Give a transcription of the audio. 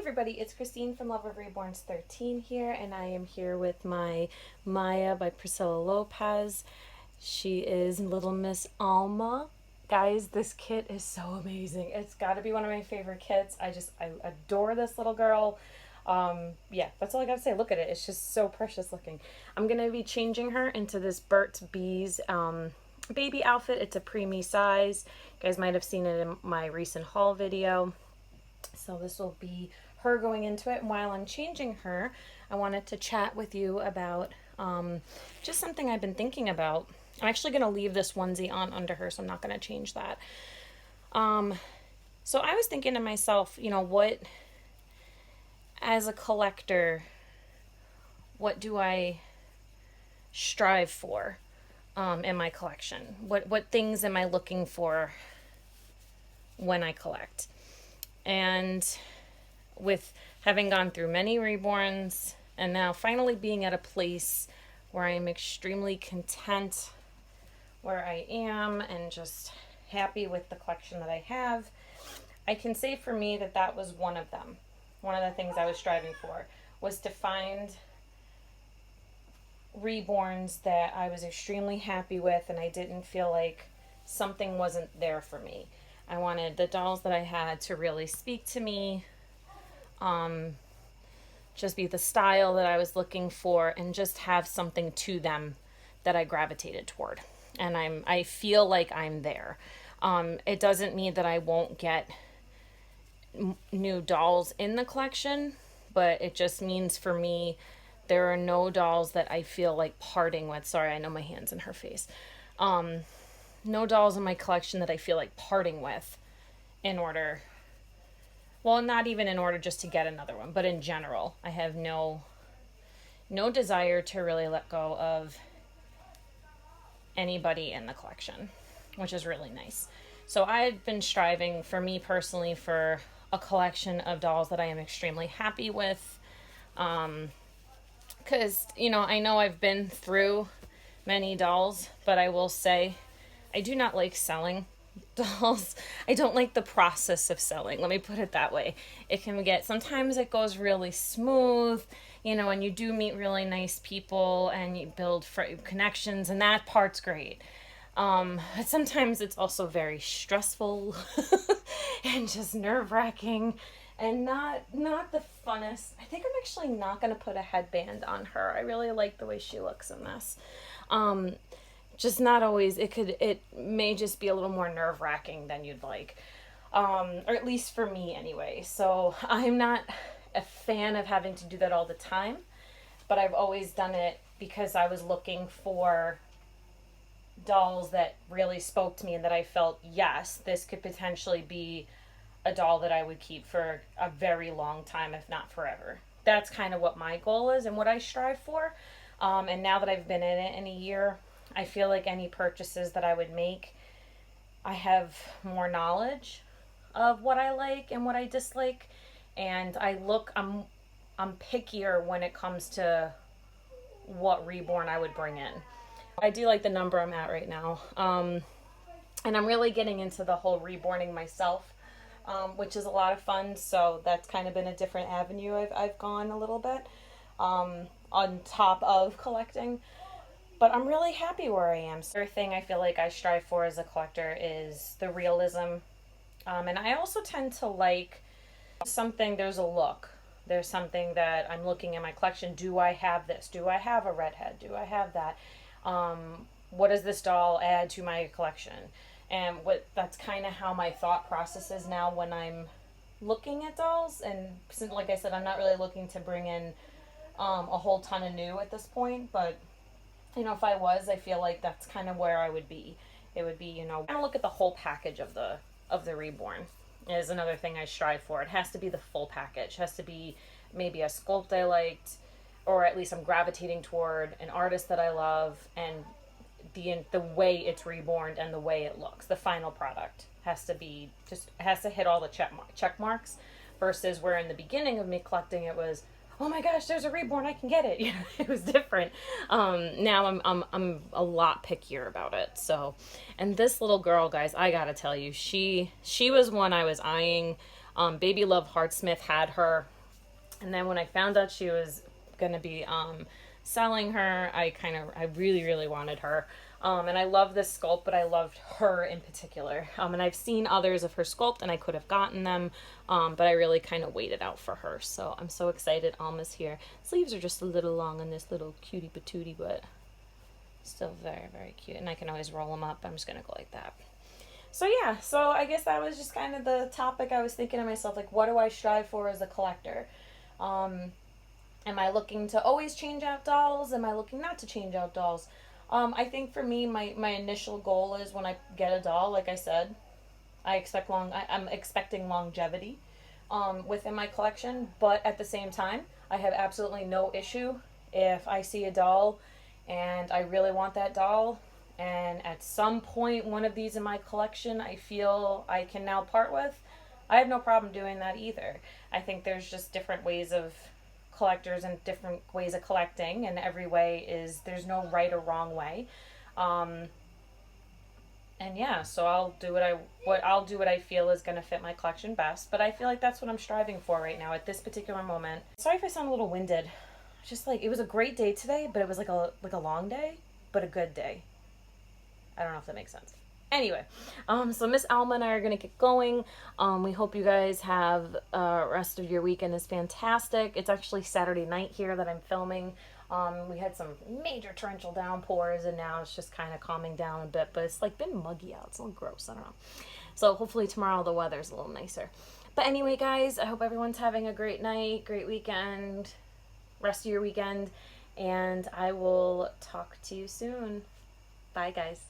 everybody, it's Christine from Love of Reborns 13 here, and I am here with my Maya by Priscilla Lopez. She is Little Miss Alma. Guys, this kit is so amazing. It's got to be one of my favorite kits. I adore this little girl. Yeah, that's all I gotta say. Look at it. It's just so precious looking. I'm gonna be changing her into this Burt's Bees baby outfit. It's a preemie size. You guys might have seen it in my recent haul video. So this will be her going into it. And while I'm changing her, I wanted to chat with you about just something I've been thinking about. I'm actually going to leave this onesie on under her, so I'm not going to change that. So I was thinking to myself, what, as a collector, what do I strive for in my collection? What things am I looking for when I collect? And with having gone through many reborns and now finally being at a place where I am extremely content where I am and just happy with the collection that I have, I can say for me that was one of them. One of the things I was striving for was to find reborns that I was extremely happy with and I didn't feel like something wasn't there for me. I wanted the dolls that I had to really speak to me, just be the style that I was looking for, and just have something to them that I gravitated toward. And I feel like I'm there. It doesn't mean that I won't get new dolls in the collection, but it just means for me there are no dolls that I feel like parting with. Sorry, I know my hand's in her face. No dolls in my collection that I feel like parting with in order, well, not even in order just to get another one, but in general, I have no desire to really let go of anybody in the collection, which is really nice. So I've been striving, for me personally, for a collection of dolls that I am extremely happy with, because, I know I've been through many dolls, but I will say I do not like selling dolls. I don't like the process of selling. Let me put it that way. Sometimes it goes really smooth, and you do meet really nice people and you build connections, and that part's great. But sometimes it's also very stressful and just nerve-wracking and not the funnest. I think I'm actually not going to put a headband on her. I really like the way she looks in this. Just not always. It may just be a little more nerve-wracking than you'd like, or at least for me anyway. So I'm not a fan of having to do that all the time, but I've always done it because I was looking for dolls that really spoke to me and that I felt, yes, this could potentially be a doll that I would keep for a very long time, if not forever. That's kind of what my goal is and what I strive for. And now that I've been in it in a year, I feel like any purchases that I would make, I have more knowledge of what I like and what I dislike, and I'm pickier when it comes to what reborn I would bring in. I do like the number I'm at right now, and I'm really getting into the whole reborning myself, which is a lot of fun. So that's kind of been a different avenue I've gone a little bit, on top of collecting. But I'm really happy where I am. So the thing I feel like I strive for as a collector is the realism. And I also tend to like there's a look. There's something that I'm looking at my collection. Do I have this? Do I have a redhead? Do I have that? What does this doll add to my collection? And that's kind of how my thought process is now when I'm looking at dolls. And since, like I said, I'm not really looking to bring in a whole ton of new at this point, but if I was, I feel like that's kind of where I would be. It would be, kind of look at the whole package of the reborn is another thing I strive for. It has to be the full package. It has to be maybe a sculpt I liked, or at least I'm gravitating toward an artist that I love, and the way it's reborn and the way it looks. The final product has to hit all the check marks, versus where in the beginning of me collecting it was, oh my gosh, there's a reborn, I can get it. It was different. Now I'm a lot pickier about it. So, and this little girl, guys, I gotta tell you, she was one I was eyeing. Baby Love Heartsmith had her And then when I found out she was going to be selling her, I really, really wanted her. And I love this sculpt, but I loved her in particular. And I've seen others of her sculpt, and I could have gotten them, but I really kind of waited out for her. So I'm so excited Alma's here. Sleeves are just a little long on this little cutie patootie, but still very, very cute. And I can always roll them up. I'm just going to go like that. So yeah, so I guess that was just kind of the topic. I was thinking to myself, like, what do I strive for as a collector? Am I looking to always change out dolls? Am I looking not to change out dolls? I think for me, my initial goal is when I get a doll, like I said, I'm expecting longevity within my collection, but at the same time, I have absolutely no issue if I see a doll and I really want that doll, and at some point one of these in my collection I feel I can now part with. I have no problem doing that either. I think there's just different ways of collectors and different ways of collecting, and every way is, there's no right or wrong way. And yeah, so I'll do what I feel is going to fit my collection best, but I feel like that's what I'm striving for right now at this particular moment. Sorry if I sound a little winded. Just like, it was a great day today, but it was like a long day, but a good day. I don't know if that makes sense. Anyway, so Miss Alma and I are going to get going. We hope you guys have rest of your weekend is fantastic. It's actually Saturday night here that I'm filming. We had some major torrential downpours, and now it's just kind of calming down a bit, but it's like been muggy out. It's a little gross. I don't know. So hopefully tomorrow the weather's a little nicer. But anyway, guys, I hope everyone's having a great night, great weekend, rest of your weekend, and I will talk to you soon. Bye, guys.